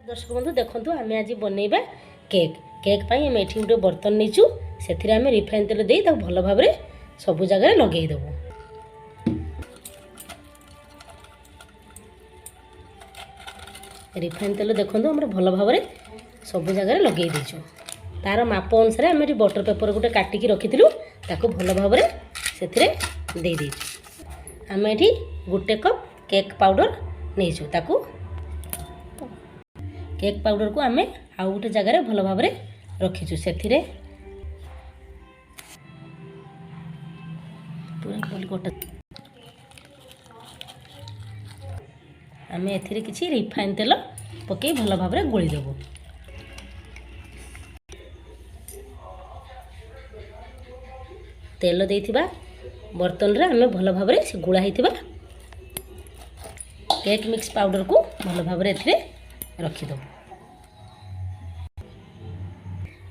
दर्शक बंधु देखु आम आज बनइबा केक केक पाई आम एठी गोटे बर्तन नहींचु से आम रिफाइन तेल दे भल भाव सब जगह लगेदेबू। रिफाइन तेल देखु आम भल भाव सब जगह लगे देचु। तार माप अनुसार आम बटर पेपर गोटे काटिकी रखी भल भाव से आम एठी गोटे कप केक पाउडर नहीं ताकू केक पाउडर को आम आउ गोटे जगह भल भाव रखीचु से आम एथिरे किछि रिफाइन तेल पकई भल भाव गोली देबू। तेल देइथिबा बर्तन रे आम भल भाव से गुड़ा होइथिबा केक मिक्स पाउडर को भल भाव रखीदेव।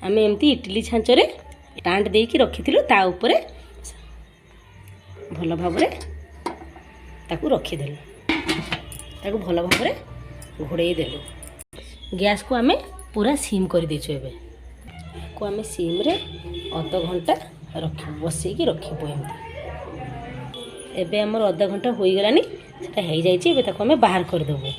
आम एमती इडली छांचरे टांट देकी रखी ता ऊपर भल भाव रखीदेलु ताकू भल भाव घोड़े देलु। गैस को आम पूरा सीम कर देचु। एबे को आम सीम रे अध घंटा बसैकी रखबू। एमती एबे हमर अध घंटा हो गलानी सेटा हो जाइए। एबे ताकू आम बाहर करदेबू।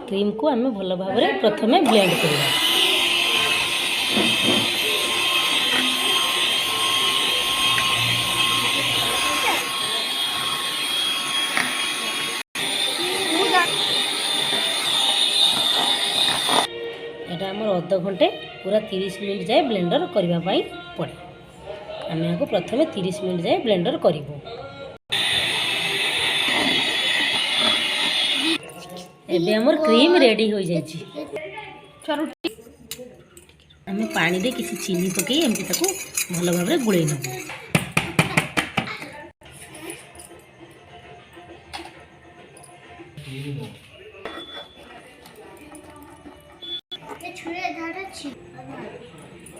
क्रीम को आम भल भाव प्रथमे ब्लेंड करवा। एटा आमर अध घंटे पूरा 30 मिनट जाए ब्लेंडर करने पड़े। आम यहाँ प्रथमे 30 मिनट जाए ब्लेंडर करूँ। एबे हमर क्रीम रेडी हो जाइए। आम पानी दे किसी चीनी पकई एमती ताकू भल भाव गोले नबू।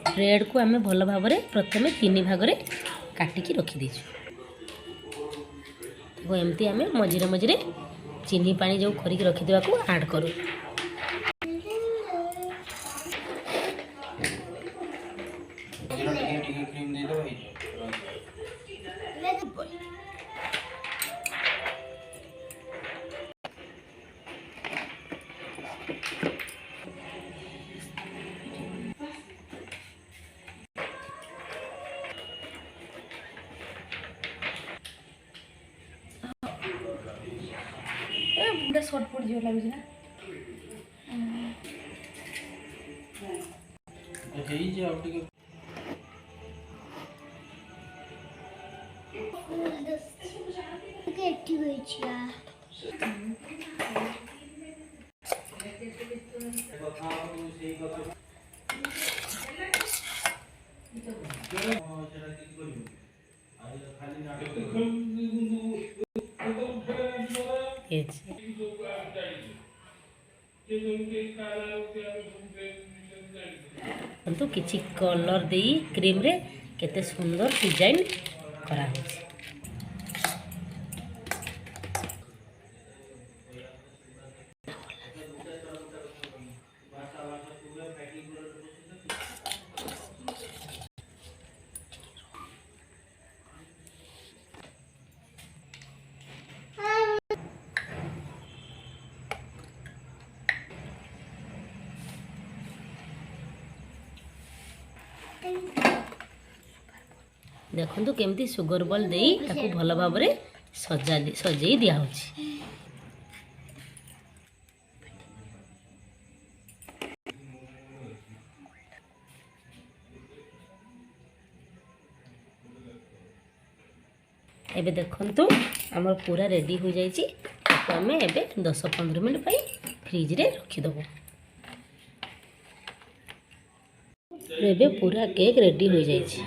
ब्रेड को आम भल भाव प्रथमे 3 भाग काटिकी रखीदेचु। तो एमती आम मझिरे मझिरे चीनी पानी जो खरिक रखिदेवा को ऐड करूँ। शॉर्ट पड़ जो लगे ना तो किसी कलर दे क्रीम रे केते सुंदर डिजाइन करा होछि। देखु केमती सुगर बॉल दे ताकू भल भाव सजाई दिया होछि। एबे देखंतु हमर पूरा रेडी हो जाइछि। ताकू आमे एबे 10-15 मिनट पई फ्रिज रे रखी दबो। एबे पूरा केक रेडी हो जाइछि।